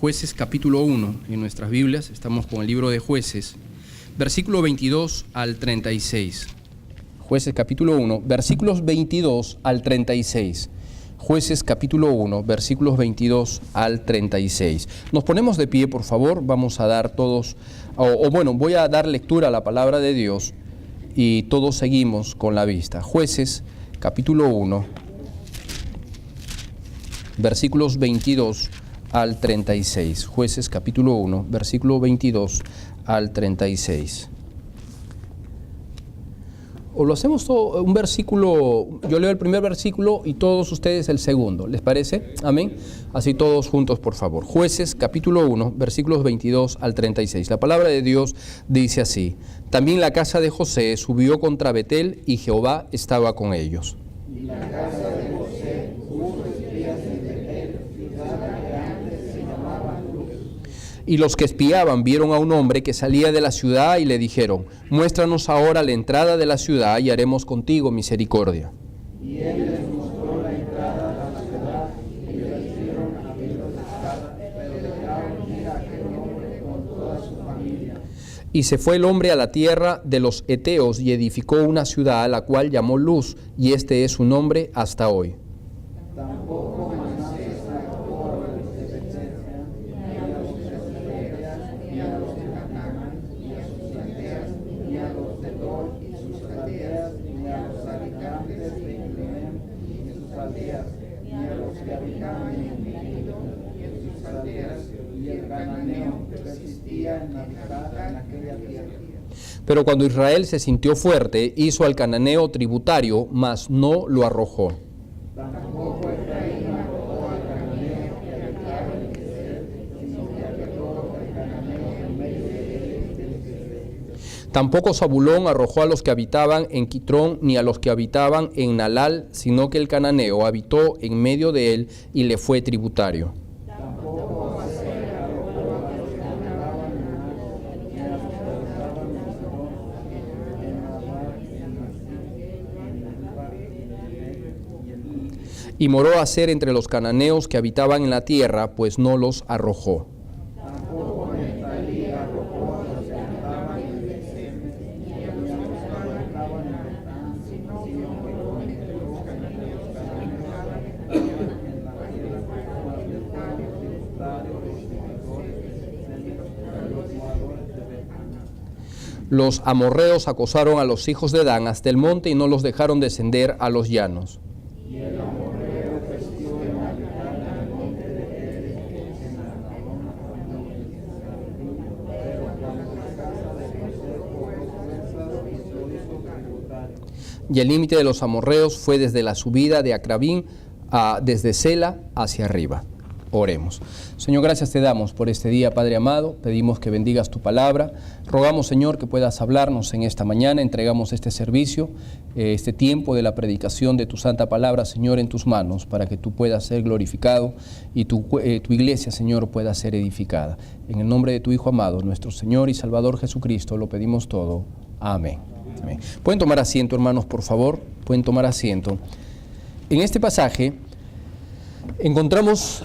Jueces capítulo 1 en nuestras Biblias. Estamos con el libro de Jueces, versículo 22 al 36. Jueces capítulo 1, versículos 22 al 36. Jueces capítulo 1, versículos 22 al 36. Nos ponemos de pie, por favor. Vamos a dar todos, voy a dar lectura a la palabra de Dios y todos seguimos con la vista. Jueces capítulo 1, versículos 22 al 36. Jueces capítulo 1, versículo 22 al 36. O lo hacemos todo, un versículo, yo leo el primer versículo y todos ustedes el segundo, ¿les parece? Amén. Así todos juntos, por favor. Jueces capítulo 1, versículos 22 al 36. La palabra de Dios dice así: También la casa de José subió contra Betel y Jehová estaba con ellos. Y la casa de José puso espías en Betel, ciudad que antes se llamaba Luz. Y los que espiaban vieron a un hombre que salía de la ciudad y le dijeron: Muéstranos ahora la entrada de la ciudad y haremos contigo misericordia. Y él les mostró la entrada de la ciudad y le hicieron abrir los escadas, pero dejaron ir a aquel hombre con toda su familia. Y se fue el hombre a la tierra de los Eteos y edificó una ciudad a la cual llamó Luz, y este es su nombre hasta hoy. Tampoco Manasés atacó a los de Betel, ni a los de Judea, ni a los de Canaán, ni a sus aldeas, ni a los de Dor y sus aldeas, ni a los habitantes de Belén y sus aldeas, ni a los que habitaban en Megiddo y sus aldeas, y el cananeo que persistía en habitar en aquella tierra. Pero cuando Israel se sintió fuerte, hizo al cananeo tributario, mas no lo arrojó. Tampoco Efraín arrojó al cananeo que habitaba en Gezer, sino que habitó el cananeo en medio de él y del Gezer. Tampoco Zabulón arrojó a los que habitaban en Quitrón, ni a los que habitaban en Nalal, sino que el cananeo habitó en medio de él y le fue tributario. Tampoco Aser arrojó a los que habitaban en Ar, ni a los que habitaban en Sidón, en Abar, Y moró Aser entre los cananeos que habitaban en la tierra, pues no los arrojó. Tampoco Neftalí arrojó a los que habitaban en Betzem, ni a los que habitaban en Betán, sino que conectó los cananeos que habitaban en la tierra, mas dejó tributario los servidores de los moradores de Betán. Los amorreos acosaron a los hijos de Dan hasta el monte y no los dejaron descender a los llanos. Y el amorreo persistió en habitar en el monte de Heres, en Arnón, pero cuando la casa de José cobró fuerzas, lo hizo tributario. Y el límite de los amorreos fue desde la subida de Acrabín, desde Sela hacia arriba. Oremos. Señor, gracias te damos por este día, Padre amado. Pedimos que bendigas tu palabra. Rogamos, Señor, que puedas hablarnos en esta mañana. Entregamos este servicio, este tiempo de la predicación de tu santa palabra, Señor, en tus manos, para que tú puedas ser glorificado y tu iglesia, Señor, pueda ser edificada. En el nombre de tu Hijo amado, nuestro Señor y Salvador Jesucristo, lo pedimos todo. Amén. Amén. Pueden tomar asiento, hermanos, por favor. Pueden tomar asiento. En este pasaje encontramos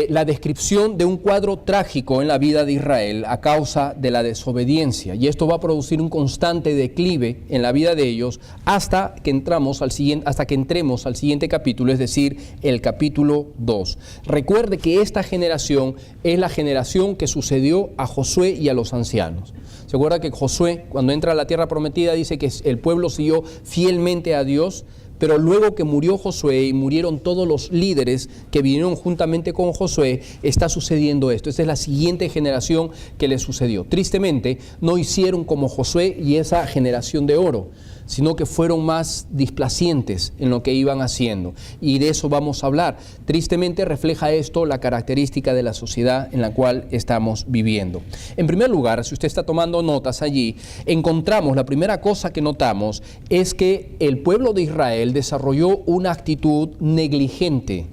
la descripción de un cuadro trágico en la vida de Israel a causa de la desobediencia, y esto va a producir un constante declive en la vida de ellos hasta que entremos al siguiente capítulo, es decir, el capítulo 2. Recuerde que esta generación es la generación que sucedió a Josué y a los ancianos. ¿Se acuerda que Josué, cuando entra a la tierra prometida, dice que el pueblo siguió fielmente a Dios? Pero luego que murió Josué y murieron todos los líderes que vinieron juntamente con Josué, está sucediendo esto. Esta es la siguiente generación que le sucedió. Tristemente, no hicieron como Josué y esa generación de oro, sino que fueron más displacientes en lo que iban haciendo. Y de eso vamos a hablar. Tristemente refleja esto la característica de la sociedad en la cual estamos viviendo. En primer lugar, si usted está tomando notas allí, encontramos, la primera cosa que notamos es que el pueblo de Israel desarrolló una actitud negligente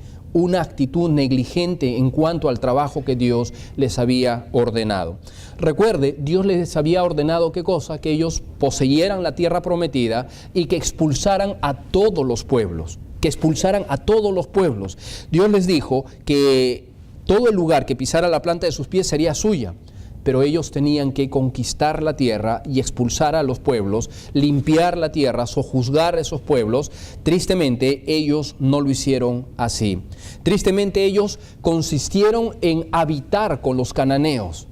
en cuanto al trabajo que Dios les había ordenado. Recuerde, Dios les había ordenado ¿qué cosa? Que ellos poseyeran la tierra prometida y que expulsaran a todos los pueblos. Dios les dijo que todo el lugar que pisara la planta de sus pies sería suya. Pero ellos tenían que conquistar la tierra y expulsar a los pueblos, limpiar la tierra, sojuzgar a esos pueblos. Tristemente, ellos no lo hicieron así. Tristemente, ellos consistieron en habitar con los cananeos.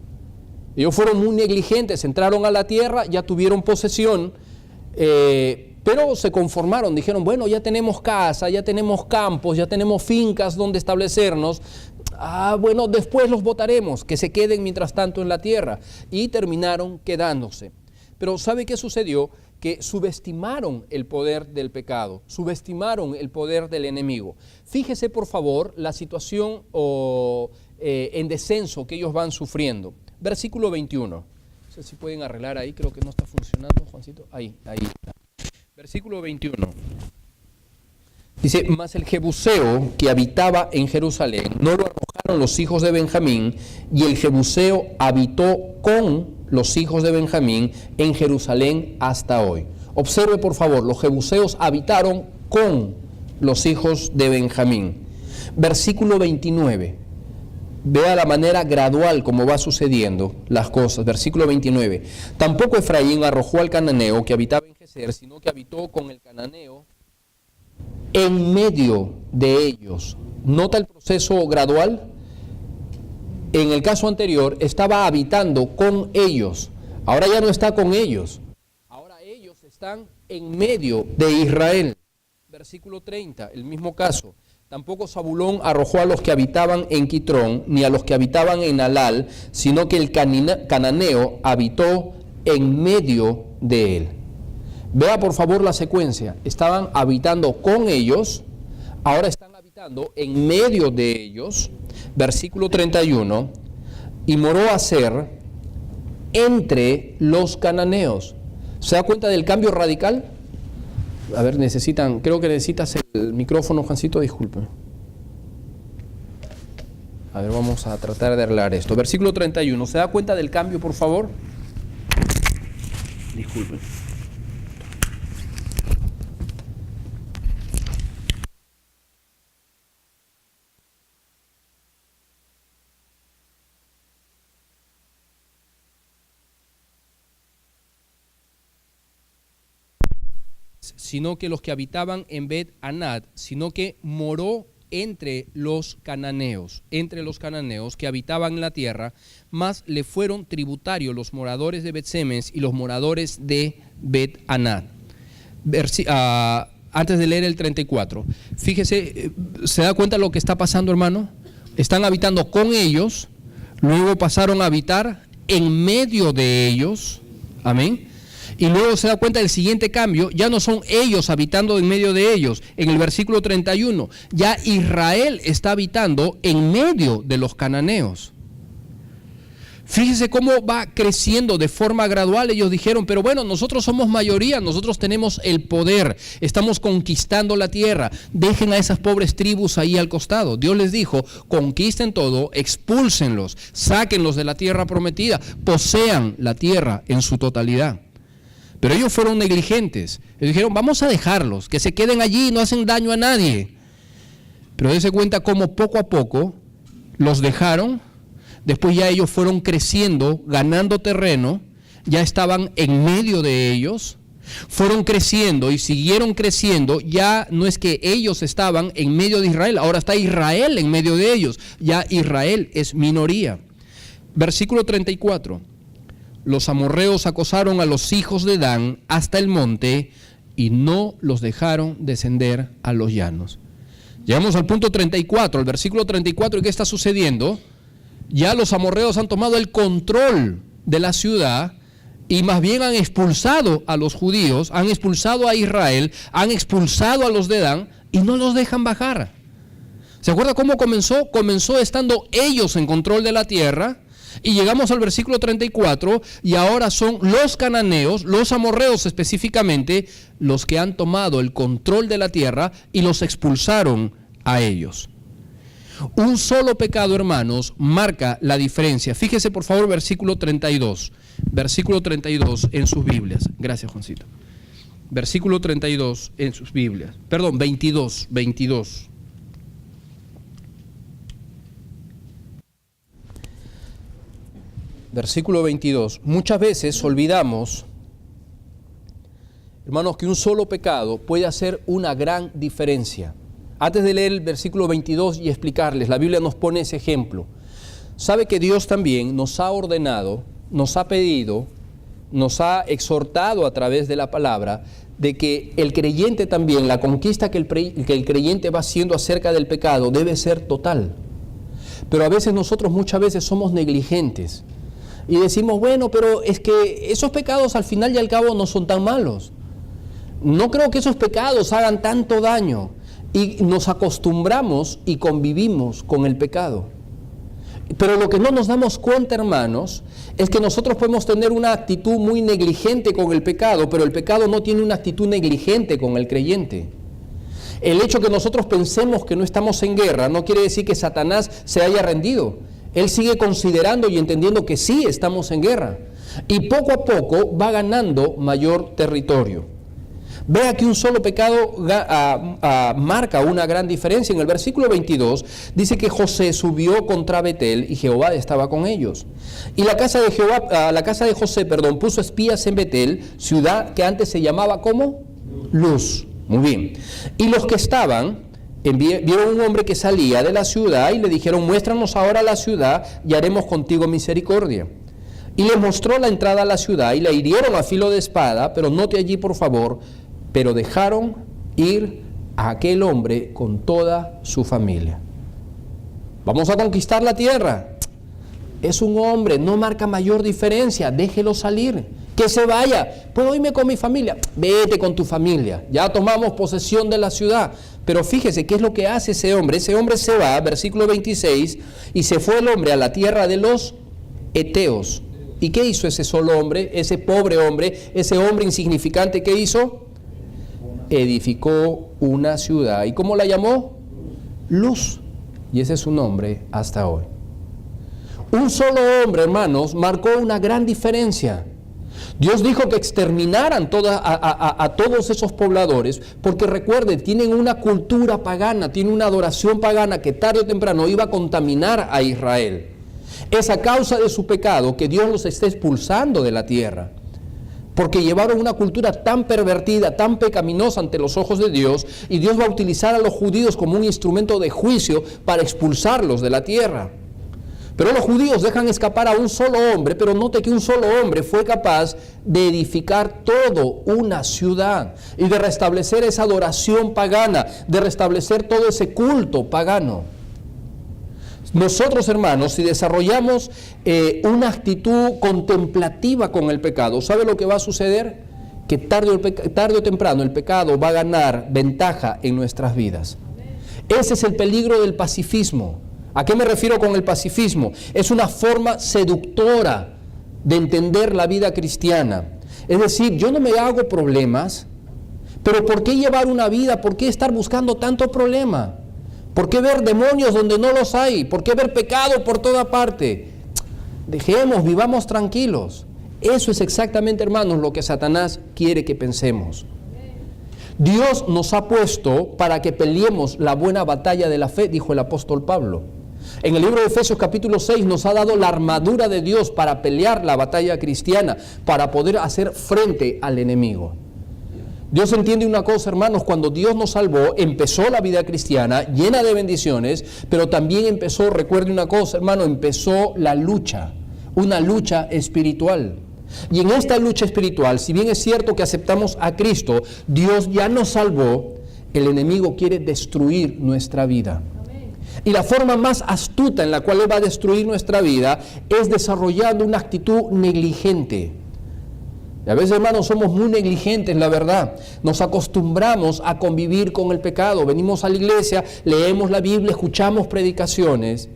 Ellos fueron muy negligentes, entraron a la tierra, ya tuvieron posesión, pero se conformaron, dijeron, bueno, ya tenemos casa, ya tenemos campos, ya tenemos fincas donde establecernos. Bueno, después los botaremos, que se queden mientras tanto en la tierra. Y terminaron quedándose. Pero ¿sabe qué sucedió? Que subestimaron el poder del pecado, subestimaron el poder del enemigo. Fíjese, por favor, la situación en descenso que ellos van sufriendo. Versículo 21. No sé si pueden arreglar ahí, creo que no está funcionando, Juancito. Ahí está. Versículo 21. Dice, mas el Jebuseo que habitaba en Jerusalén no lo arrojaron los hijos de Benjamín, y el Jebuseo habitó con los hijos de Benjamín en Jerusalén hasta hoy. Observe, por favor, los jebuseos habitaron con los hijos de Benjamín. Versículo 29. Vea la manera gradual como va sucediendo las cosas. Versículo 29. Tampoco Efraín arrojó al cananeo que habitaba en Geser, sino que habitó con el cananeo en medio de ellos. ¿Nota el proceso gradual? En el caso anterior estaba habitando con ellos. Ahora ya no está con ellos. Ahora ellos están en medio de Israel. Versículo 30, el mismo caso. Tampoco Zabulón arrojó a los que habitaban en Quitrón, ni a los que habitaban en Alal, sino que el cananeo habitó en medio de él. Vea por favor la secuencia. Estaban habitando con ellos, ahora están habitando en medio de ellos. Versículo 31, y moró Aser entre los cananeos. ¿Se da cuenta del cambio radical? A ver, creo que necesitas el micrófono, Juancito, disculpe. A ver, vamos a tratar de arreglar esto. Versículo 31, ¿se da cuenta del cambio, por favor? Disculpe. Sino que los que habitaban en Bet-Anat, sino que moró entre los cananeos que habitaban en la tierra, más le fueron tributarios los moradores de Bet-Semes y los moradores de Bet-Anat. Antes de leer el 34, fíjese, ¿se da cuenta de lo que está pasando, hermano? Están habitando con ellos, luego pasaron a habitar en medio de ellos, amén. Y luego se da cuenta del siguiente cambio, ya no son ellos habitando en medio de ellos. En el versículo 31, ya Israel está habitando en medio de los cananeos. Fíjese cómo va creciendo de forma gradual. Ellos dijeron, pero bueno, nosotros somos mayoría, nosotros tenemos el poder, estamos conquistando la tierra, dejen a esas pobres tribus ahí al costado. Dios les dijo, conquisten todo, expúlsenlos, sáquenlos de la tierra prometida, posean la tierra en su totalidad. Pero ellos fueron negligentes. Ellos dijeron, vamos a dejarlos, que se queden allí, no hacen daño a nadie. Pero dése cuenta cómo poco a poco los dejaron. Después ya ellos fueron creciendo, ganando terreno. Ya estaban en medio de ellos. Fueron creciendo y siguieron creciendo. Ya no es que ellos estaban en medio de Israel. Ahora está Israel en medio de ellos. Ya Israel es minoría. Versículo 34. Los amorreos acosaron a los hijos de Dan hasta el monte y no los dejaron descender a los llanos. Llegamos al punto 34, al versículo 34, ¿y qué está sucediendo? Ya los amorreos han tomado el control de la ciudad y más bien han expulsado a los judíos, han expulsado a Israel, han expulsado a los de Dan y no los dejan bajar. ¿Se acuerda cómo comenzó? Comenzó estando ellos en control de la tierra. Y llegamos al versículo 34 y ahora son los cananeos, los amorreos específicamente, los que han tomado el control de la tierra y los expulsaron a ellos. Un solo pecado, hermanos, marca la diferencia. Fíjese por favor versículo 32 en sus Biblias. Gracias, Juancito. Versículo 32 en sus Biblias. Perdón, 22. versículo 22. Muchas veces olvidamos, hermanos, que un solo pecado puede hacer una gran diferencia. Antes de leer el versículo 22 y explicarles, la Biblia nos pone ese ejemplo. Sabe que Dios también nos ha ordenado, nos ha pedido, nos ha exhortado a través de la palabra de que el creyente también, la conquista que el creyente va haciendo acerca del pecado debe ser total. Pero a veces nosotros muchas veces somos negligentes y decimos, bueno, pero es que esos pecados al final y al cabo no son tan malos. No creo que esos pecados hagan tanto daño, y nos acostumbramos y convivimos con el pecado. Pero lo que no nos damos cuenta, hermanos, es que nosotros podemos tener una actitud muy negligente con el pecado, pero el pecado no tiene una actitud negligente con el creyente. El hecho que nosotros pensemos que no estamos en guerra no quiere decir que Satanás se haya rendido. Él sigue considerando y entendiendo que sí estamos en guerra. Y poco a poco va ganando mayor territorio. Vea que un solo pecado marca una gran diferencia. En el versículo 22 dice que José subió contra Betel y Jehová estaba con ellos. Y la casa de José, puso espías en Betel, ciudad que antes se llamaba ¿cómo? Luz. Muy bien. Y los que estaban vieron un hombre que salía de la ciudad y le dijeron, muéstranos ahora la ciudad y haremos contigo misericordia. Y le mostró la entrada a la ciudad y la hirieron a filo de espada, pero note allí por favor, pero dejaron ir a aquel hombre con toda su familia. Vamos a conquistar la tierra. Es un hombre, no marca mayor diferencia, déjelo salir, que se vaya. ¿Puedo irme con mi familia? Vete con tu familia, ya tomamos posesión de la ciudad. Pero fíjese, ¿qué es lo que hace ese hombre? Ese hombre se va, versículo 26, y se fue el hombre a la tierra de los Eteos. ¿Y qué hizo ese solo hombre, ese pobre hombre, ese hombre insignificante? ¿Qué hizo? Edificó una ciudad. ¿Y cómo la llamó? Luz. Y ese es su nombre hasta hoy. Un solo hombre, hermanos, marcó una gran diferencia. Dios dijo que exterminaran a todos esos pobladores, porque recuerden, tienen una cultura pagana, tienen una adoración pagana que tarde o temprano iba a contaminar a Israel. Es a causa de su pecado que Dios los está expulsando de la tierra, porque llevaron una cultura tan pervertida, tan pecaminosa ante los ojos de Dios, y Dios va a utilizar a los judíos como un instrumento de juicio para expulsarlos de la tierra. Pero los judíos dejan escapar a un solo hombre, pero note que un solo hombre fue capaz de edificar toda una ciudad y de restablecer esa adoración pagana, de restablecer todo ese culto pagano. Nosotros, hermanos, si desarrollamos una actitud contemplativa con el pecado, ¿sabe lo que va a suceder? Que tarde o temprano el pecado va a ganar ventaja en nuestras vidas. Ese es el peligro del pacifismo. ¿A qué me refiero con el pacifismo? Es una forma seductora de entender la vida cristiana. Es decir, yo no me hago problemas, pero ¿por qué llevar una vida? ¿Por qué estar buscando tanto problema? ¿Por qué ver demonios donde no los hay? ¿Por qué ver pecado por toda parte? Dejemos, vivamos tranquilos. Eso es exactamente, hermanos, lo que Satanás quiere que pensemos. Dios nos ha puesto para que peleemos la buena batalla de la fe, dijo el apóstol Pablo. En el libro de Efesios capítulo 6 nos ha dado la armadura de Dios para pelear la batalla cristiana, para poder hacer frente al enemigo. Dios entiende una cosa, hermanos, cuando Dios nos salvó, empezó la vida cristiana llena de bendiciones, pero también empezó, recuerde una cosa, hermano, empezó la lucha, una lucha espiritual. Y en esta lucha espiritual, si bien es cierto que aceptamos a Cristo, Dios ya nos salvó, el enemigo quiere destruir nuestra vida. Y la forma más astuta en la cual Él va a destruir nuestra vida es desarrollando una actitud negligente. Y a veces, hermanos, somos muy negligentes, la verdad. Nos acostumbramos a convivir con el pecado. Venimos a la iglesia, leemos la Biblia, escuchamos predicaciones,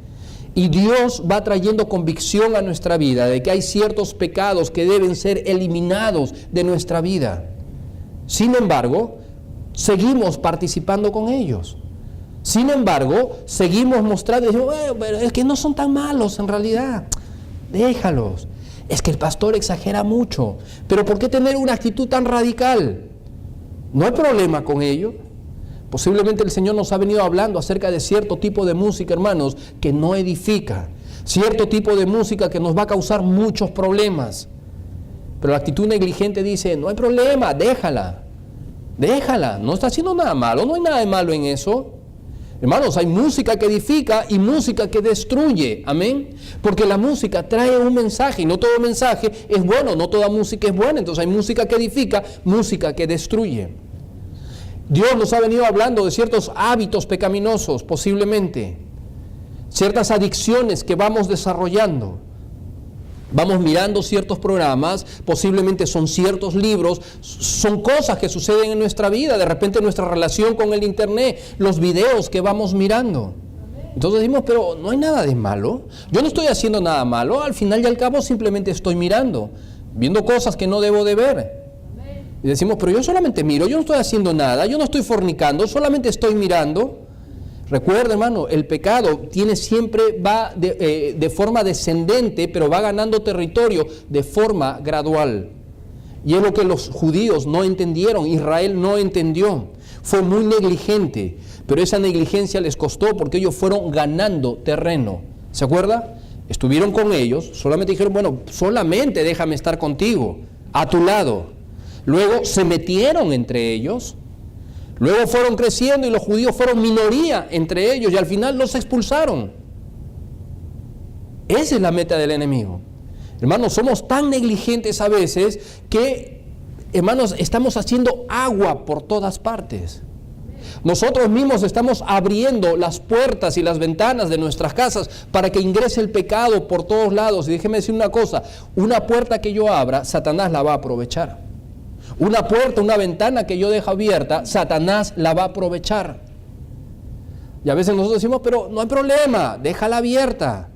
y Dios va trayendo convicción a nuestra vida de que hay ciertos pecados que deben ser eliminados de nuestra vida. Sin embargo, seguimos participando con ellos. Sin embargo, seguimos mostrando, pero es que no son tan malos en realidad. Déjalos. Es que el pastor exagera mucho. Pero ¿por qué tener una actitud tan radical? No hay problema con ello. Posiblemente el Señor nos ha venido hablando acerca de cierto tipo de música, hermanos, que no edifica. cierto tipo de música que nos va a causar muchos problemas. Pero la actitud negligente dice, no hay problema, déjala, no está haciendo nada malo, no hay nada de malo en eso. Hermanos, hay música que edifica y música que destruye, amén, porque la música trae un mensaje y no todo mensaje es bueno, no toda música es buena, entonces hay música que edifica, música que destruye. Dios nos ha venido hablando de ciertos hábitos pecaminosos, posiblemente, ciertas adicciones que vamos desarrollando. Vamos mirando ciertos programas, posiblemente son ciertos libros, son cosas que suceden en nuestra vida, de repente nuestra relación con el internet, los videos que vamos mirando. Entonces decimos, pero no hay nada de malo, yo no estoy haciendo nada malo, al final y al cabo simplemente estoy mirando, viendo cosas que no debo de ver. Y decimos, pero yo solamente miro, yo no estoy haciendo nada, yo no estoy fornicando, solamente estoy mirando. Recuerda, hermano, el pecado va de forma descendente, pero va ganando territorio de forma gradual. Y es lo que los judíos no entendieron, Israel no entendió. Fue muy negligente, pero esa negligencia les costó porque ellos fueron ganando terreno. ¿Se acuerda? Estuvieron con ellos, solamente dijeron, bueno, solamente déjame estar contigo, a tu lado. Luego se metieron entre ellos. Luego fueron creciendo y los judíos fueron minoría entre ellos y al final los expulsaron. Esa es la meta del enemigo. Hermanos, somos tan negligentes a veces que, hermanos, estamos haciendo agua por todas partes. Nosotros mismos estamos abriendo las puertas y las ventanas de nuestras casas para que ingrese el pecado por todos lados. Y déjeme decir una cosa, una puerta que yo abra, Satanás la va a aprovechar. Una puerta, una ventana que yo dejo abierta, Satanás la va a aprovechar. Y a veces nosotros decimos, pero no hay problema, déjala abierta.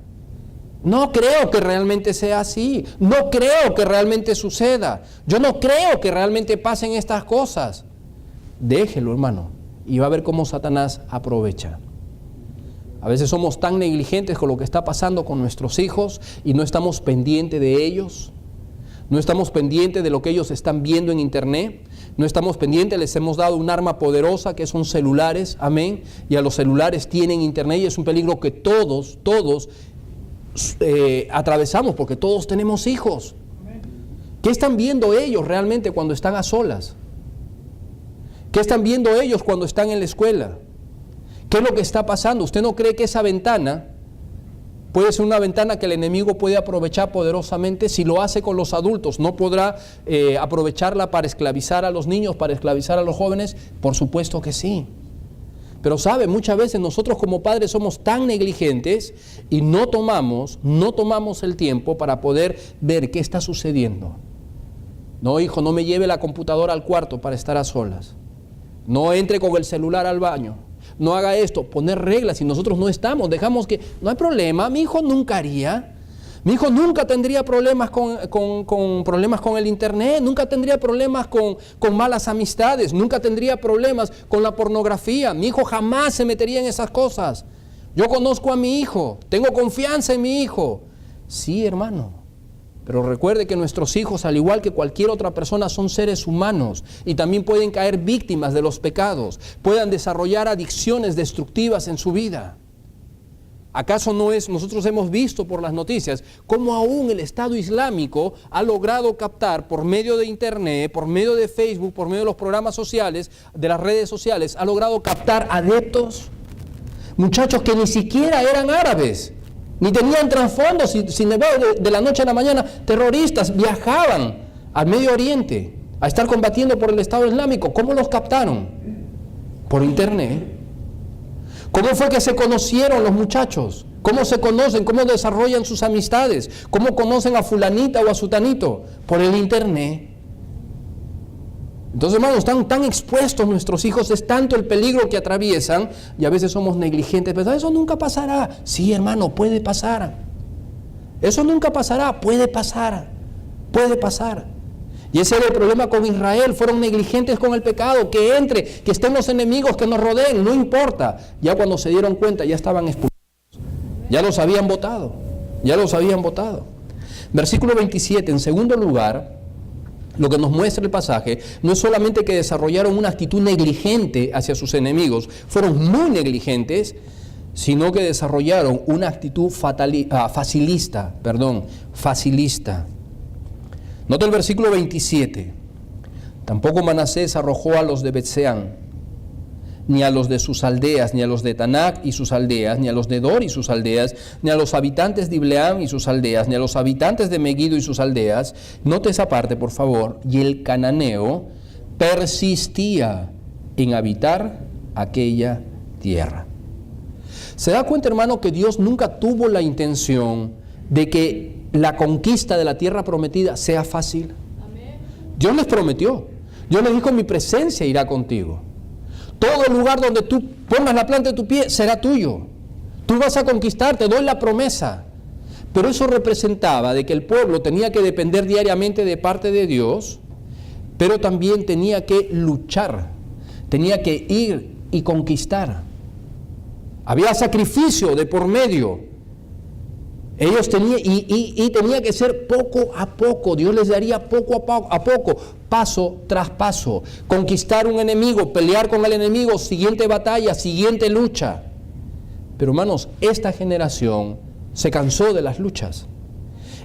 No creo que realmente sea así. No creo que realmente suceda. Yo no creo que realmente pasen estas cosas. Déjelo, hermano, y va a ver cómo Satanás aprovecha. A veces somos tan negligentes con lo que está pasando con nuestros hijos y no estamos pendientes de ellos. No estamos pendientes de lo que ellos están viendo en internet, no estamos pendientes, les hemos dado un arma poderosa que son celulares, amén, y a los celulares tienen internet y es un peligro que todos atravesamos porque todos tenemos hijos. ¿Qué están viendo ellos realmente cuando están a solas? ¿Qué están viendo ellos cuando están en la escuela? ¿Qué es lo que está pasando? ¿Usted no cree que esa ventana puede ser una ventana que el enemigo puede aprovechar poderosamente? Si lo hace con los adultos, ¿no podrá aprovecharla para esclavizar a los niños, para esclavizar a los jóvenes? Por supuesto que sí. Pero sabe, muchas veces nosotros como padres somos tan negligentes y no tomamos el tiempo para poder ver qué está sucediendo. No, hijo, no me lleve la computadora al cuarto para estar a solas. No entre con el celular al baño. No haga esto, poner reglas y nosotros no estamos, dejamos que, no hay problema, mi hijo nunca haría, mi hijo nunca tendría problemas con problemas con el internet, nunca tendría problemas con malas amistades, nunca tendría problemas con la pornografía, mi hijo jamás se metería en esas cosas. Yo conozco a mi hijo, tengo confianza en mi hijo. Sí, hermano. Pero recuerde que nuestros hijos, al igual que cualquier otra persona, son seres humanos y también pueden caer víctimas de los pecados, puedan desarrollar adicciones destructivas en su vida. ¿Acaso no es? Nosotros hemos visto por las noticias cómo aún el Estado Islámico ha logrado captar por medio de internet, por medio de Facebook, por medio de los programas sociales, de las redes sociales, ha logrado captar adeptos, muchachos que ni siquiera eran árabes, ni tenían trasfondo, sin embargo, de la noche a la mañana, terroristas viajaban al Medio Oriente a estar combatiendo por el Estado Islámico. ¿Cómo los captaron? Por internet. ¿Cómo fue que se conocieron los muchachos? ¿Cómo se conocen? ¿Cómo desarrollan sus amistades? ¿Cómo conocen a fulanita o a sutanito? Por el internet. Entonces, hermanos, están tan expuestos nuestros hijos, es tanto el peligro que atraviesan y a veces somos negligentes. Pero eso nunca pasará. Sí, hermano, puede pasar. Eso nunca pasará, puede pasar. Puede pasar. Y ese era el problema con Israel, fueron negligentes con el pecado, que estén los enemigos que nos rodeen, no importa. Ya cuando se dieron cuenta, ya estaban expulsados. Ya los habían votado. Versículo 27, en segundo lugar, lo que nos muestra el pasaje no es solamente que desarrollaron una actitud negligente hacia sus enemigos, fueron muy negligentes, sino que desarrollaron una actitud facilista. Nota el versículo 27. Tampoco Manasés arrojó a los de Bet-seán, ni a los de sus aldeas, ni a los de Tanac y sus aldeas, ni a los de Dor y sus aldeas, ni a los habitantes de Ibleam y sus aldeas, ni a los habitantes de Megiddo y sus aldeas. Note esa parte, por favor. Y el cananeo persistía en habitar aquella tierra. ¿Se da cuenta, hermano, que Dios nunca tuvo la intención de que la conquista de la tierra prometida sea fácil? Dios les prometió. Dios les dijo: mi presencia irá contigo. Todo el lugar donde tú pongas la planta de tu pie será tuyo. Tú vas a conquistar, te doy la promesa. Pero eso representaba de que el pueblo tenía que depender diariamente de parte de Dios, pero también tenía que luchar, tenía que ir y conquistar. Había sacrificio de por medio. Ellos tenían, y tenía que ser poco a poco. Dios les daría poco a poco, paso tras paso. Conquistar un enemigo, pelear con el enemigo, siguiente batalla, siguiente lucha. Pero hermanos, esta generación se cansó de las luchas.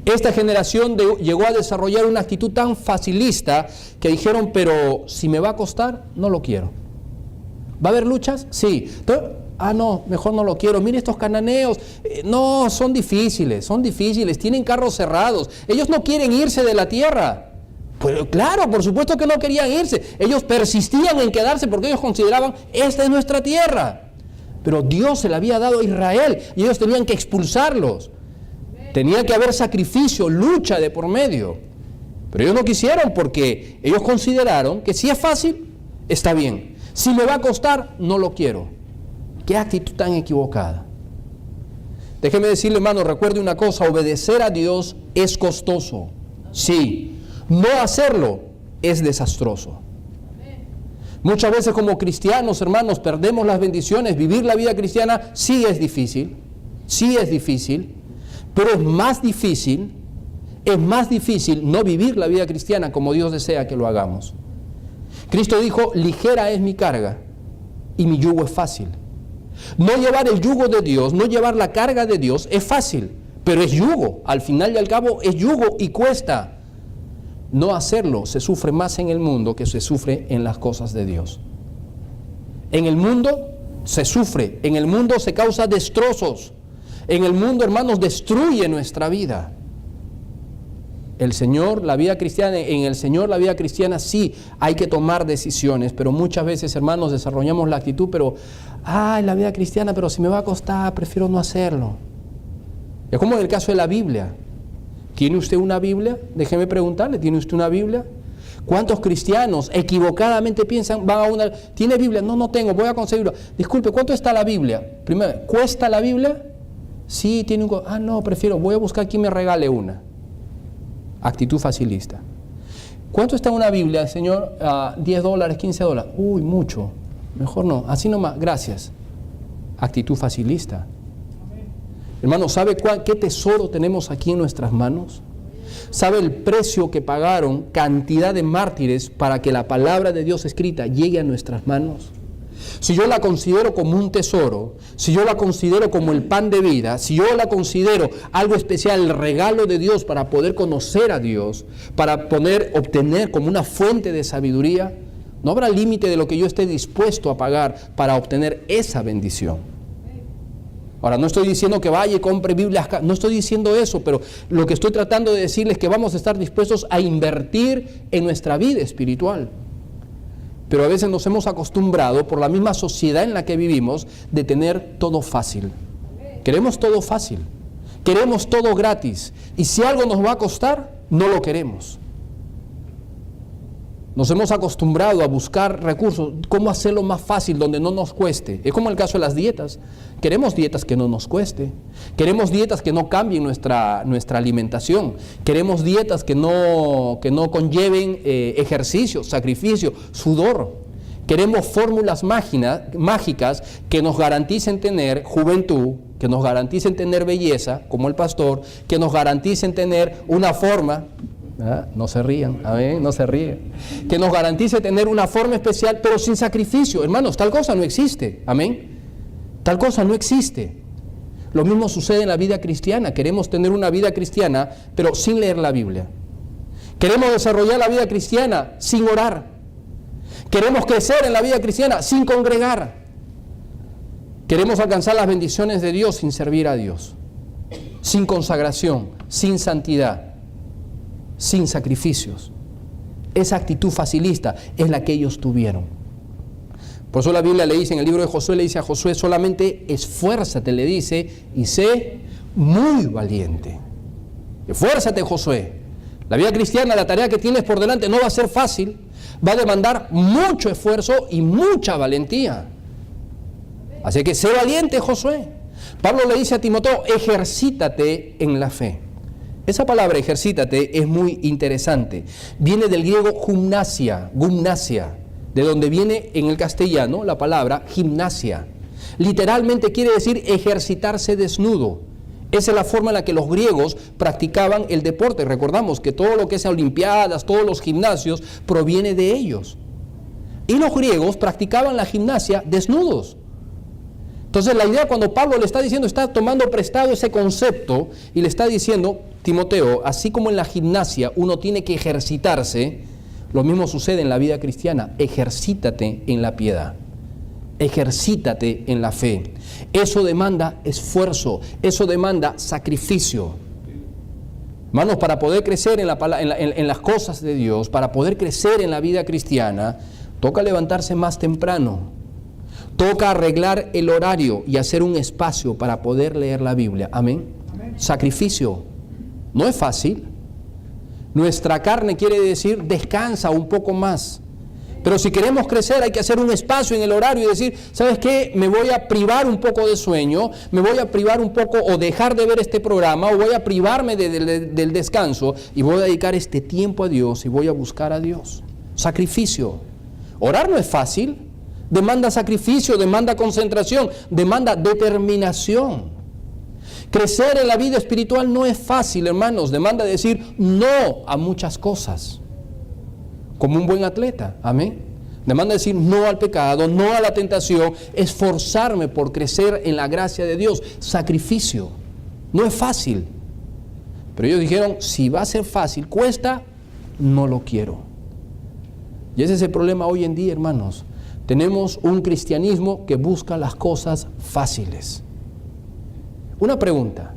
Esta generación llegó a desarrollar una actitud tan facilista que dijeron: pero si me va a costar, no lo quiero. ¿Va a haber luchas? Sí. Entonces, no, mejor no lo quiero. Mire estos cananeos, no, son difíciles, tienen carros cerrados, ellos no quieren irse de la tierra. Pues claro, por supuesto que no querían irse, ellos persistían en quedarse porque ellos consideraban: esta es nuestra tierra. Pero Dios se la había dado a Israel y ellos tenían que expulsarlos. Tenía que haber sacrificio, lucha de por medio. Pero ellos no quisieron, porque ellos consideraron que si es fácil, está bien. Si me va a costar, no lo quiero. ¿Qué actitud tan equivocada? Déjeme decirle, hermano, recuerde una cosa: obedecer a Dios es costoso. Sí. No hacerlo es desastroso. Muchas veces como cristianos, hermanos, perdemos las bendiciones. Vivir la vida cristiana sí es difícil, pero es más difícil no vivir la vida cristiana como Dios desea que lo hagamos. Cristo dijo: ligera es mi carga y mi yugo es fácil. No llevar el yugo de Dios, no llevar la carga de Dios es fácil, pero es yugo. Al final y al cabo es yugo y cuesta. No hacerlo se sufre más en el mundo que se sufre en las cosas de Dios. En el mundo se sufre, en el mundo se causa destrozos. En el mundo, hermanos, destruye nuestra vida. En el Señor, la vida cristiana sí hay que tomar decisiones, pero muchas veces, hermanos, desarrollamos la actitud: pero, la vida cristiana, pero si me va a costar, prefiero no hacerlo. Es como en el caso de la Biblia. ¿Tiene usted una Biblia? Déjeme preguntarle, ¿tiene usted una Biblia? ¿Cuántos cristianos equivocadamente piensan, ¿tiene Biblia? No tengo, voy a conseguirlo. Disculpe, ¿cuánto está la Biblia? Primero, ¿cuesta la Biblia? Sí, tiene voy a buscar quien me regale una. Actitud facilista. ¿Cuánto está una Biblia, señor? $10, $15. Uy, mucho. Mejor no, así nomás, gracias. Actitud facilista. Hermano, ¿sabe qué tesoro tenemos aquí en nuestras manos? ¿Sabe el precio que pagaron cantidad de mártires para que la palabra de Dios escrita llegue a nuestras manos? Si yo la considero como un tesoro, si yo la considero como el pan de vida, si yo la considero algo especial, el regalo de Dios para poder conocer a Dios, para poder obtener como una fuente de sabiduría, no habrá límite de lo que yo esté dispuesto a pagar para obtener esa bendición. Ahora, no estoy diciendo que vaya y compre Biblias, no estoy diciendo eso, pero lo que estoy tratando de decirles es que vamos a estar dispuestos a invertir en nuestra vida espiritual. Pero a veces nos hemos acostumbrado, por la misma sociedad en la que vivimos, de tener todo fácil. Queremos todo fácil, queremos todo gratis, y si algo nos va a costar, no lo queremos. Nos hemos acostumbrado a buscar recursos, cómo hacerlo más fácil, donde no nos cueste. Es como el caso de las dietas. Queremos dietas que no nos cueste. Queremos dietas que no cambien nuestra alimentación. Queremos dietas que no conlleven ejercicio, sacrificio, sudor. Queremos fórmulas mágicas que nos garanticen tener juventud, que nos garanticen tener belleza, como el pastor, que nos garanticen tener una forma... No se rían, amén, no se ríen. Que nos garantice tener una forma especial, pero sin sacrificio. Hermanos, tal cosa no existe, amén. Tal cosa no existe. Lo mismo sucede en la vida cristiana. Queremos tener una vida cristiana, pero sin leer la Biblia. Queremos desarrollar la vida cristiana sin orar. Queremos crecer en la vida cristiana sin congregar. Queremos alcanzar las bendiciones de Dios sin servir a Dios. Sin consagración, sin santidad, sin sacrificios. Esa actitud facilista es la que ellos tuvieron. Por eso la Biblia le dice, en el libro de Josué, le dice a Josué, solamente esfuérzate, le dice, y sé muy valiente. Esfuérzate, Josué. La vida cristiana, la tarea que tienes por delante no va a ser fácil, va a demandar mucho esfuerzo y mucha valentía. Así que sé valiente, Josué. Pablo le dice a Timoteo, ejercítate en la fe. Esa palabra ejercítate es muy interesante. Viene del griego gimnasia, de donde viene en el castellano la palabra gimnasia. Literalmente quiere decir ejercitarse desnudo. Esa es la forma en la que los griegos practicaban el deporte. Recordamos que todo lo que es olimpiadas, todos los gimnasios, proviene de ellos. Y los griegos practicaban la gimnasia desnudos. Entonces la idea, cuando Pablo le está diciendo, está tomando prestado ese concepto y le está diciendo, Timoteo, así como en la gimnasia uno tiene que ejercitarse, lo mismo sucede en la vida cristiana. Ejercítate en la piedad, ejercítate en la fe. Eso demanda esfuerzo, eso demanda sacrificio. Hermanos, para poder crecer en las cosas de Dios, para poder crecer en la vida cristiana, toca levantarse más temprano. Toca arreglar el horario y hacer un espacio para poder leer la Biblia. Amén. Amén. Sacrificio. No es fácil. Nuestra carne, quiere decir, descansa un poco más. Pero si queremos crecer hay que hacer un espacio en el horario y decir, ¿sabes qué? Me voy a privar un poco de sueño, me voy a privar un poco o dejar de ver este programa o voy a privarme del descanso y voy a dedicar este tiempo a Dios y voy a buscar a Dios. Sacrificio. Orar no es fácil. Demanda sacrificio, demanda concentración, demanda determinación. Crecer en la vida espiritual no es fácil, hermanos. Demanda decir no a muchas cosas. Como un buen atleta, amén. Demanda decir no al pecado, no a la tentación, esforzarme por crecer en la gracia de Dios. Sacrificio. No es fácil. Pero ellos dijeron, si va a ser fácil, cuesta, no lo quiero. Y ese es el problema hoy en día, hermanos. Tenemos un cristianismo que busca las cosas fáciles. Una pregunta,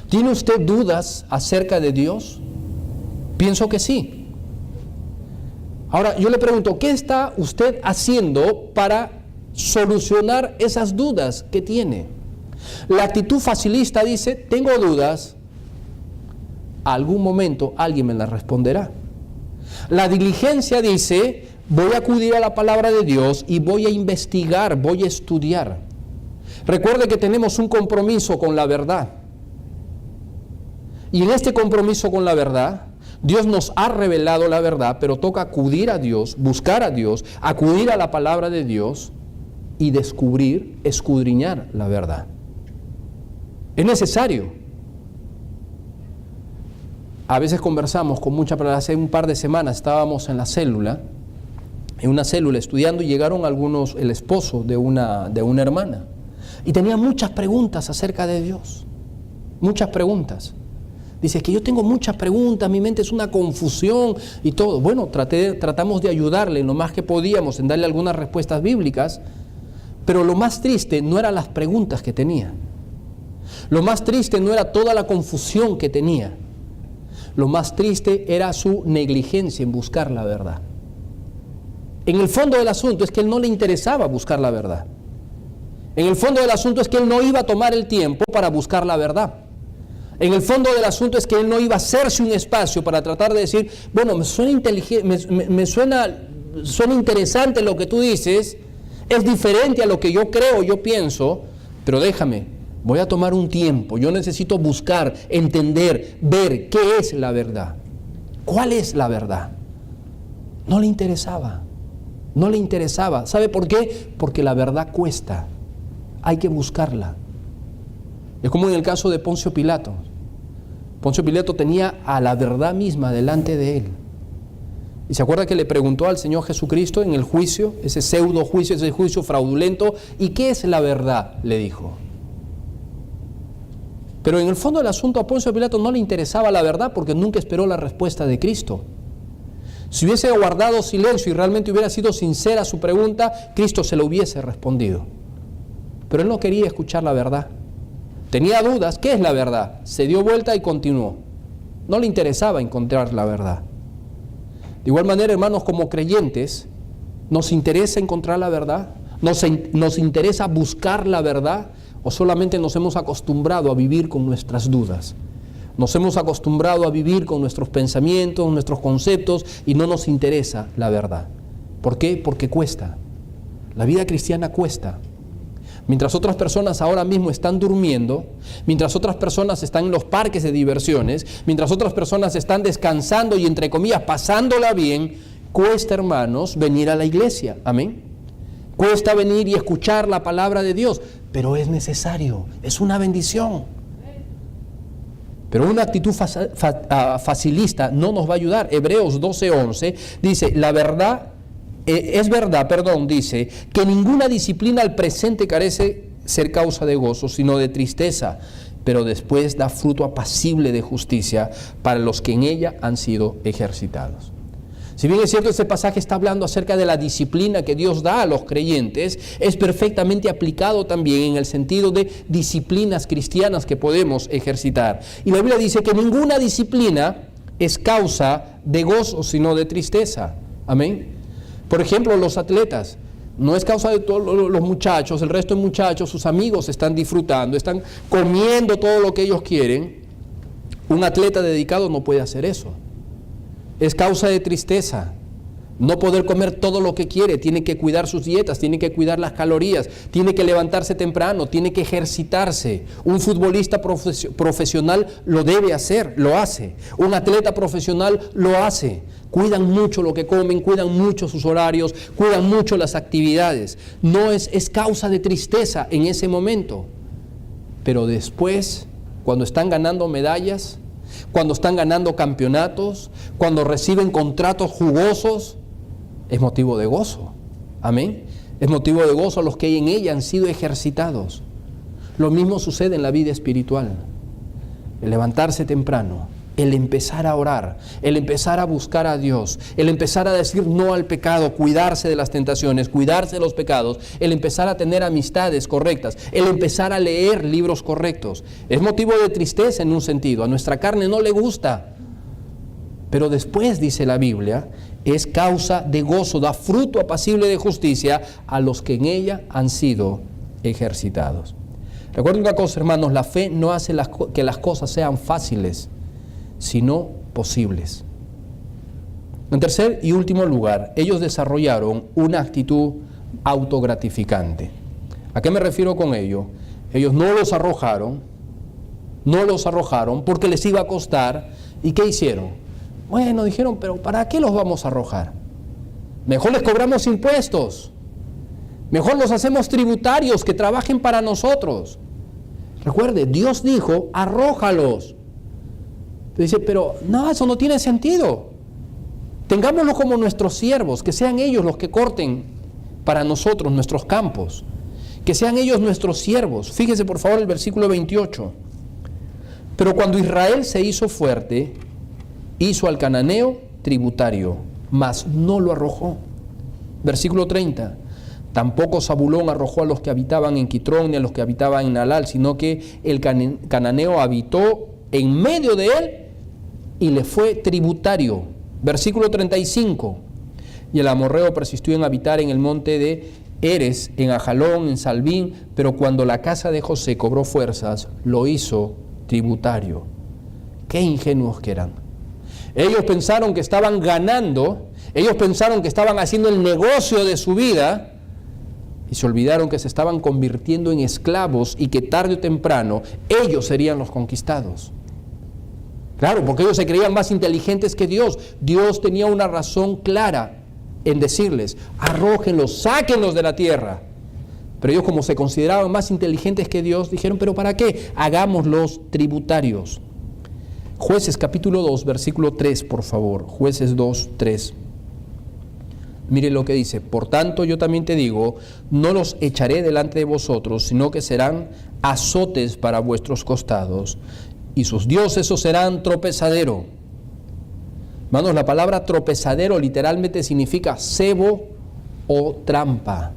¿tiene usted dudas acerca de Dios? Pienso que sí. Ahora, yo le pregunto, ¿qué está usted haciendo para solucionar esas dudas que tiene? La actitud facilista dice, tengo dudas, algún momento alguien me las responderá. La diligencia dice, voy a acudir a la palabra de Dios y voy a investigar, voy a estudiar. Recuerde que tenemos un compromiso con la verdad. Y en este compromiso con la verdad, Dios nos ha revelado la verdad, pero toca acudir a Dios, buscar a Dios, acudir a la palabra de Dios y descubrir, escudriñar la verdad. Es necesario. A veces conversamos con mucha, pero hace un par de semanas estábamos en una célula estudiando y llegaron algunos, el esposo de una hermana. Y tenía muchas preguntas acerca de Dios. Muchas preguntas. Dice, que yo tengo muchas preguntas, mi mente es una confusión y todo. Bueno, tratamos de ayudarle lo más que podíamos en darle algunas respuestas bíblicas, pero lo más triste no eran las preguntas que tenía. Lo más triste no era toda la confusión que tenía. Lo más triste era su negligencia en buscar la verdad. En el fondo del asunto es que él no le interesaba buscar la verdad. En el fondo del asunto es que él no iba a tomar el tiempo para buscar la verdad. En el fondo del asunto es que él no iba a hacerse un espacio para tratar de decir, bueno, me suena inteligente, suena interesante lo que tú dices, es diferente a lo que yo creo, yo pienso, pero déjame, voy a tomar un tiempo, yo necesito buscar, entender, ver qué es la verdad. ¿Cuál es la verdad? No le interesaba. No le interesaba. ¿Sabe por qué? Porque la verdad cuesta. Hay que buscarla. Es como en el caso de Poncio Pilato. Poncio Pilato tenía a la verdad misma delante de él. Y se acuerda que le preguntó al Señor Jesucristo en el juicio, ese pseudo juicio, ese juicio fraudulento, ¿y qué es la verdad?, le dijo. Pero en el fondo del asunto a Poncio Pilato no le interesaba la verdad porque nunca esperó la respuesta de Cristo. Si hubiese guardado silencio y realmente hubiera sido sincera su pregunta, Cristo se lo hubiese respondido. Pero él no quería escuchar la verdad. Tenía dudas, ¿qué es la verdad? Se dio vuelta y continuó. No le interesaba encontrar la verdad. De igual manera, hermanos, como creyentes, ¿nos interesa encontrar la verdad? ¿Nos interesa buscar la verdad? ¿O solamente nos hemos acostumbrado a vivir con nuestras dudas? Nos hemos acostumbrado a vivir con nuestros pensamientos, nuestros conceptos, y no nos interesa la verdad. ¿Por qué? Porque cuesta. La vida cristiana cuesta. Mientras otras personas ahora mismo están durmiendo, mientras otras personas están en los parques de diversiones, mientras otras personas están descansando y, entre comillas, pasándola bien, cuesta, hermanos, venir a la iglesia. Amén. Cuesta venir y escuchar la palabra de Dios, pero es necesario, es una bendición. Pero una actitud facilista no nos va a ayudar. Hebreos 12:11 dice, dice, que ninguna disciplina al presente carece ser causa de gozo, sino de tristeza, pero después da fruto apacible de justicia para los que en ella han sido ejercitados. Si bien es cierto, este pasaje está hablando acerca de la disciplina que Dios da a los creyentes, es perfectamente aplicado también en el sentido de disciplinas cristianas que podemos ejercitar. Y la Biblia dice que ninguna disciplina es causa de gozo, sino de tristeza. Amén. Por ejemplo, los atletas, no es causa de todos los muchachos, el resto de muchachos, sus amigos están disfrutando, están comiendo todo lo que ellos quieren. Un atleta dedicado no puede hacer eso. Es causa de tristeza no poder comer todo lo que quiere, tiene que cuidar sus dietas, tiene que cuidar las calorías, tiene que levantarse temprano, tiene que ejercitarse. Un futbolista profesional lo debe hacer, lo hace. Un atleta profesional lo hace. Cuidan mucho lo que comen, cuidan mucho sus horarios, cuidan mucho las actividades. No es causa de tristeza en ese momento. Pero después, cuando están ganando medallas, cuando están ganando campeonatos, cuando reciben contratos jugosos, es motivo de gozo. Amén. Es motivo de gozo a los que en ella han sido ejercitados. Lo mismo sucede en la vida espiritual. El levantarse temprano, el empezar a orar, el empezar a buscar a Dios, el empezar a decir no al pecado, cuidarse de las tentaciones, cuidarse de los pecados, el empezar a tener amistades correctas, el empezar a leer libros correctos. Es motivo de tristeza en un sentido, a nuestra carne no le gusta, pero después, dice la Biblia, es causa de gozo, da fruto apacible de justicia a los que en ella han sido ejercitados. Recuerden una cosa, hermanos, la fe no hace que las cosas sean fáciles, sino posibles. En tercer y último lugar, ellos desarrollaron una actitud autogratificante. ¿A qué me refiero con ello? Ellos no los arrojaron porque les iba a costar. ¿Y qué hicieron? Bueno, dijeron, pero ¿para qué los vamos a arrojar? Mejor les cobramos impuestos, mejor los hacemos tributarios que trabajen para nosotros. Recuerde, Dios dijo, arrójalos. Dice, pero no, eso no tiene sentido. Tengámoslos como nuestros siervos, que sean ellos los que corten para nosotros nuestros campos, que sean ellos nuestros siervos. Fíjese por favor el versículo 28. Pero cuando Israel se hizo fuerte, hizo al cananeo tributario, mas no lo arrojó. Versículo 30. Tampoco Zabulón arrojó a los que habitaban en Quitrón ni a los que habitaban en Nalal, sino que el cananeo habitó en medio de él y le fue tributario. Versículo 35. Y el amorreo persistió en habitar en el monte de Eres, en Ajalón, en Salbín, pero cuando la casa de José cobró fuerzas, lo hizo tributario. Qué ingenuos que eran. Ellos pensaron que estaban ganando, ellos pensaron que estaban haciendo el negocio de su vida, y se olvidaron que se estaban convirtiendo en esclavos y que tarde o temprano ellos serían los conquistados. Claro, porque ellos se creían más inteligentes que Dios. Dios tenía una razón clara en decirles, arrójenlos, sáquenlos de la tierra. Pero ellos, como se consideraban más inteligentes que Dios, dijeron, ¿pero para qué? Hagámoslos tributarios. Jueces capítulo 2, versículo 3, por favor. Jueces 2, 3. Mire lo que dice: por tanto yo también te digo, no los echaré delante de vosotros, sino que serán azotes para vuestros costados, y sus dioses os serán tropezadero. Hermanos, la palabra tropezadero literalmente significa cebo o trampa.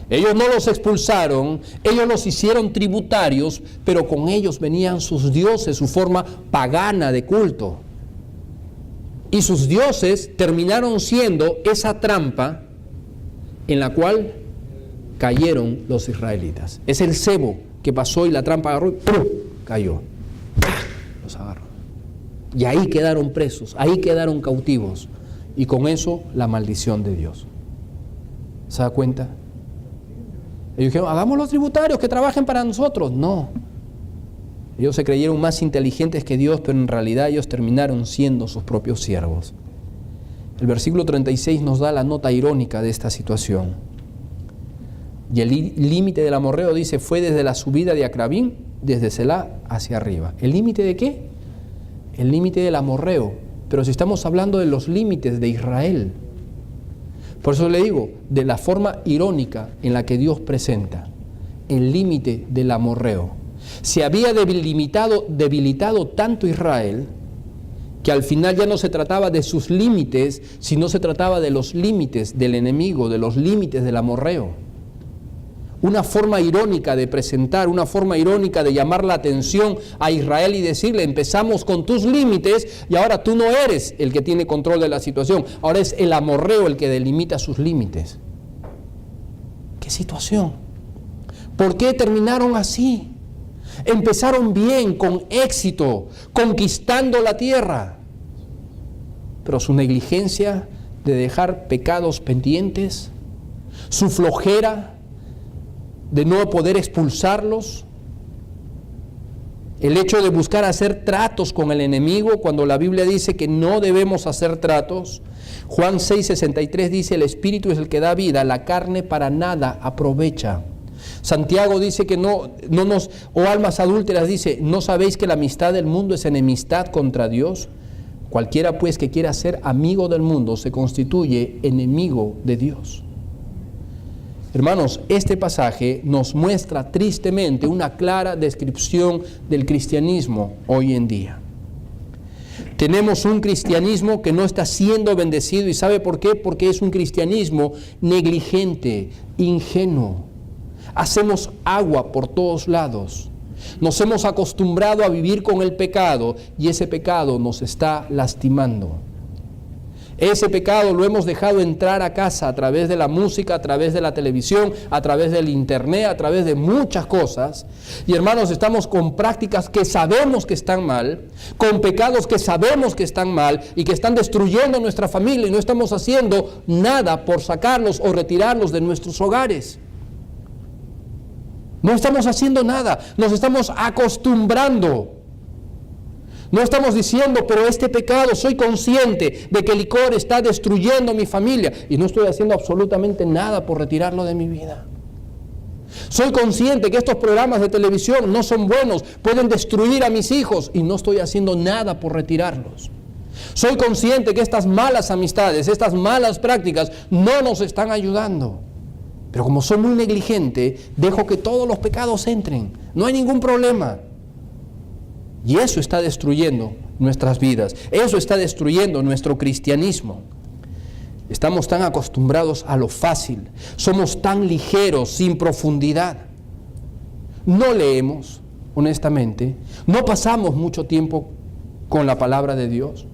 Ellos no los expulsaron, ellos los hicieron tributarios, pero con ellos venían sus dioses, su forma pagana de culto. Y sus dioses terminaron siendo esa trampa en la cual cayeron los israelitas. Es el cebo que pasó y la trampa agarró y ¡pum!, cayó. Los agarró. Y ahí quedaron presos, ahí quedaron cautivos. Y con eso la maldición de Dios. ¿Se da cuenta? Ellos dijeron: hagamos los tributarios que trabajen para nosotros. No. Ellos se creyeron más inteligentes que Dios, pero en realidad ellos terminaron siendo sus propios siervos. El versículo 36 nos da la nota irónica de esta situación. Y el límite del amorreo, dice, fue desde la subida de Acrabín, desde Selá hacia arriba. ¿El límite de qué? El límite del amorreo. Pero si estamos hablando de los límites de Israel. Por eso le digo, de la forma irónica en la que Dios presenta el límite del amorreo. Se había debilitado tanto Israel que al final ya no se trataba de sus límites, sino se trataba de los límites del enemigo, de los límites del amorreo. Una forma irónica de presentar, una forma irónica de llamar la atención a Israel y decirle: empezamos con tus límites y ahora tú no eres el que tiene control de la situación, ahora es el amorreo el que delimita sus límites. ¿Qué situación? ¿Por qué terminaron así? Empezaron bien, con éxito, conquistando la tierra, pero su negligencia de dejar pecados pendientes, su flojera de no poder expulsarlos, el hecho de buscar hacer tratos con el enemigo cuando la Biblia dice que no debemos hacer tratos. Juan 6:63 dice: el Espíritu es el que da vida, la carne para nada aprovecha. Santiago dice que o almas adúlteras, dice: ¿no sabéis que la amistad del mundo es enemistad contra Dios? Cualquiera pues que quiera ser amigo del mundo se constituye enemigo de Dios. Hermanos, este pasaje nos muestra tristemente una clara descripción del cristianismo hoy en día. Tenemos un cristianismo que no está siendo bendecido, ¿y sabe por qué? Porque es un cristianismo negligente, ingenuo. Hacemos agua por todos lados. Nos hemos acostumbrado a vivir con el pecado y ese pecado nos está lastimando. Ese pecado lo hemos dejado entrar a casa a través de la música, a través de la televisión, a través del internet, a través de muchas cosas. Y hermanos, estamos con prácticas que sabemos que están mal, con pecados que sabemos que están mal y que están destruyendo nuestra familia, y no estamos haciendo nada por sacarlos o retirarlos de nuestros hogares. No estamos haciendo nada, nos estamos acostumbrando. No estamos diciendo: pero este pecado, soy consciente de que el licor está destruyendo mi familia y no estoy haciendo absolutamente nada por retirarlo de mi vida. Soy consciente que estos programas de televisión no son buenos, pueden destruir a mis hijos y no estoy haciendo nada por retirarlos. Soy consciente que estas malas amistades, estas malas prácticas no nos están ayudando. Pero como soy muy negligente, dejo que todos los pecados entren. No hay ningún problema. Y eso está destruyendo nuestras vidas. Eso está destruyendo nuestro cristianismo. Estamos tan acostumbrados a lo fácil. Somos tan ligeros, sin profundidad. No leemos, honestamente. No pasamos mucho tiempo con la palabra de Dios.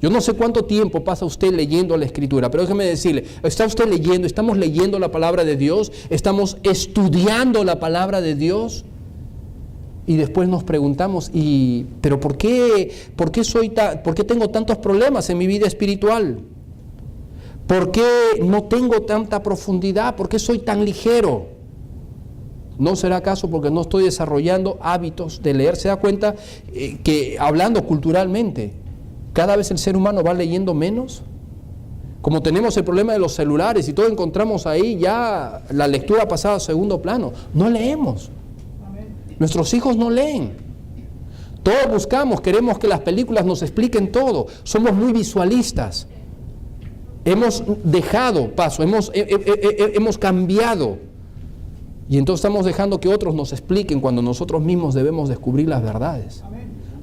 Yo no sé cuánto tiempo pasa usted leyendo la Escritura, pero déjeme decirle, ¿está usted leyendo? ¿Estamos leyendo la palabra de Dios? ¿Estamos estudiando la palabra de Dios? Y después nos preguntamos, ¿pero por qué tengo tantos problemas en mi vida espiritual? ¿Por qué no tengo tanta profundidad? ¿Por qué soy tan ligero? ¿No será acaso porque no estoy desarrollando hábitos de leer? ¿Se da cuenta que hablando culturalmente, cada vez el ser humano va leyendo menos? Como tenemos el problema de los celulares y todo encontramos ahí, ya la lectura ha pasado a segundo plano. No leemos. Nuestros hijos no leen. Todos buscamos, queremos que las películas nos expliquen todo. Somos muy visualistas. hemos dejado paso, hemos cambiado. Y entonces estamos dejando que otros nos expliquen cuando nosotros mismos debemos descubrir las verdades.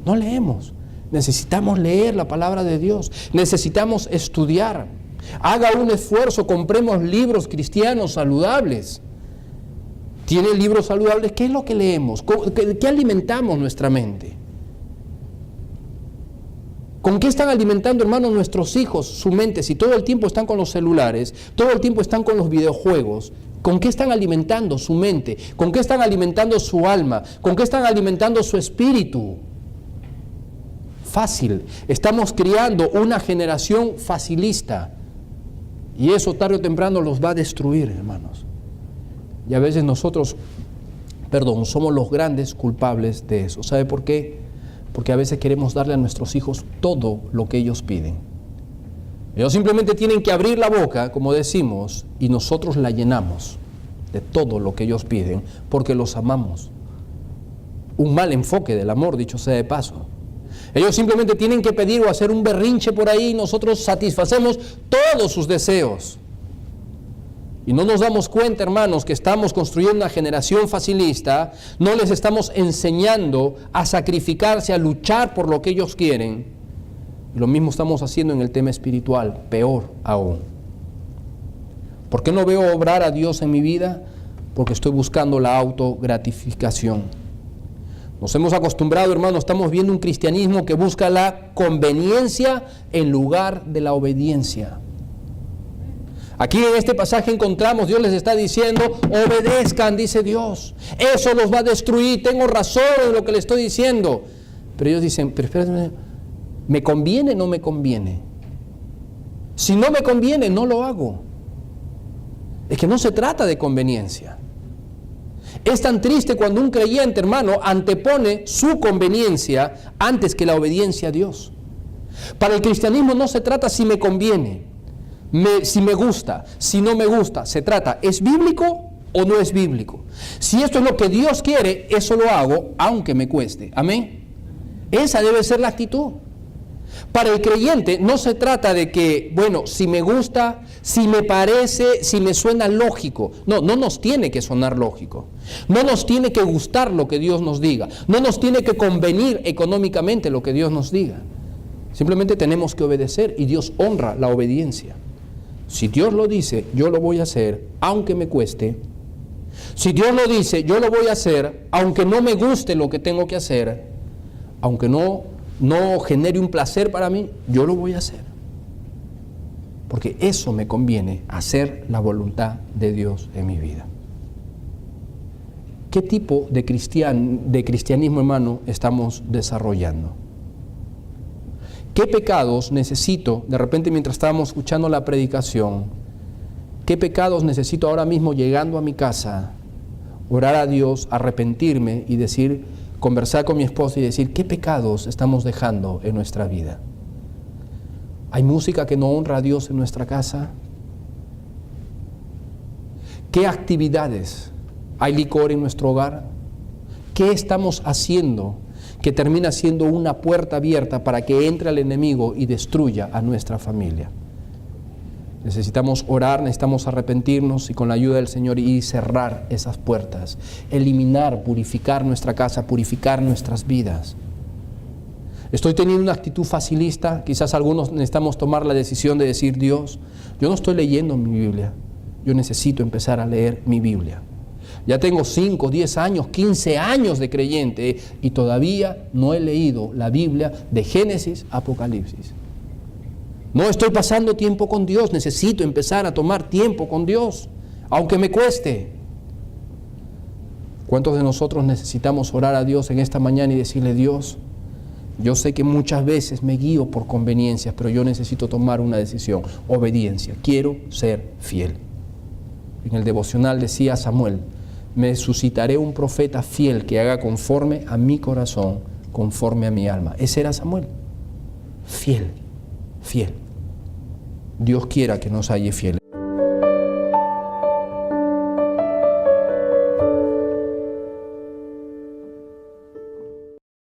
No leemos. Necesitamos leer la palabra de Dios. Necesitamos estudiar. Haga un esfuerzo, compremos libros cristianos saludables. ¿Tiene libros saludables? ¿Qué es lo que leemos? ¿Qué alimentamos nuestra mente? ¿Con qué están alimentando, hermanos, nuestros hijos su mente? Si todo el tiempo están con los celulares, todo el tiempo están con los videojuegos, ¿con qué están alimentando su mente? ¿Con qué están alimentando su alma? ¿Con qué están alimentando su espíritu? Fácil. Estamos criando una generación facilista. Y eso tarde o temprano los va a destruir, hermanos. Y a veces nosotros, somos los grandes culpables de eso. ¿Sabe por qué? Porque a veces queremos darle a nuestros hijos todo lo que ellos piden. Ellos simplemente tienen que abrir la boca, como decimos, y nosotros la llenamos de todo lo que ellos piden, porque los amamos. Un mal enfoque del amor, dicho sea de paso. Ellos simplemente tienen que pedir o hacer un berrinche por ahí y nosotros satisfacemos todos sus deseos. Y no nos damos cuenta, hermanos, que estamos construyendo una generación facilista, no les estamos enseñando a sacrificarse, a luchar por lo que ellos quieren. Y lo mismo estamos haciendo en el tema espiritual, peor aún. ¿Por qué no veo obrar a Dios en mi vida? Porque estoy buscando la autogratificación. Nos hemos acostumbrado, hermanos, estamos viendo un cristianismo que busca la conveniencia en lugar de la obediencia. Aquí en este pasaje encontramos, Dios les está diciendo, obedezcan, dice Dios. Eso los va a destruir, tengo razón en lo que les estoy diciendo. Pero ellos dicen, pero espérate, ¿me conviene o no me conviene? Si no me conviene, no lo hago. Es que no se trata de conveniencia. Es tan triste cuando un creyente, hermano, antepone su conveniencia antes que la obediencia a Dios. Para el cristianismo no se trata si me conviene, si me gusta, si no me gusta. Se trata, ¿es bíblico o no es bíblico? Si esto es lo que Dios quiere, eso lo hago aunque me cueste. Amén. Esa debe ser la actitud. Para el creyente no se trata de que, si me gusta, si me parece, si me suena lógico. No nos tiene que sonar lógico. No nos tiene que gustar lo que Dios nos diga. No nos tiene que convenir económicamente lo que Dios nos diga. Simplemente tenemos que obedecer y Dios honra la obediencia. Si Dios lo dice, yo lo voy a hacer, aunque me cueste. Si Dios lo dice, yo lo voy a hacer, aunque no me guste lo que tengo que hacer, aunque no genere un placer para mí, yo lo voy a hacer. Porque eso me conviene, hacer la voluntad de Dios en mi vida. ¿Qué tipo de cristianismo, hermano, estamos desarrollando? ¿Qué pecados necesito, de repente mientras estábamos escuchando la predicación, qué pecados necesito ahora mismo llegando a mi casa, orar a Dios, arrepentirme y conversar con mi esposa y decir, ¿qué pecados estamos dejando en nuestra vida? ¿Hay música que no honra a Dios en nuestra casa? ¿Qué actividades? ¿Hay licor en nuestro hogar? ¿Qué estamos haciendo que termina siendo una puerta abierta para que entre el enemigo y destruya a nuestra familia? Necesitamos orar, necesitamos arrepentirnos y con la ayuda del Señor y cerrar esas puertas, eliminar, purificar nuestra casa, purificar nuestras vidas. Estoy teniendo una actitud facilista, quizás algunos necesitamos tomar la decisión de decir, Dios, yo no estoy leyendo mi Biblia, yo necesito empezar a leer mi Biblia. Ya tengo 5, 10 años, 15 años de creyente y todavía no he leído la Biblia de Génesis a Apocalipsis. No estoy pasando tiempo con Dios, necesito empezar a tomar tiempo con Dios, aunque me cueste. ¿Cuántos de nosotros necesitamos orar a Dios en esta mañana y decirle, Dios, yo sé que muchas veces me guío por conveniencias, pero yo necesito tomar una decisión, obediencia, quiero ser fiel? En el devocional decía Samuel, me suscitaré un profeta fiel que haga conforme a mi corazón, conforme a mi alma. Ese era Samuel, fiel. Dios quiera que nos halle fieles.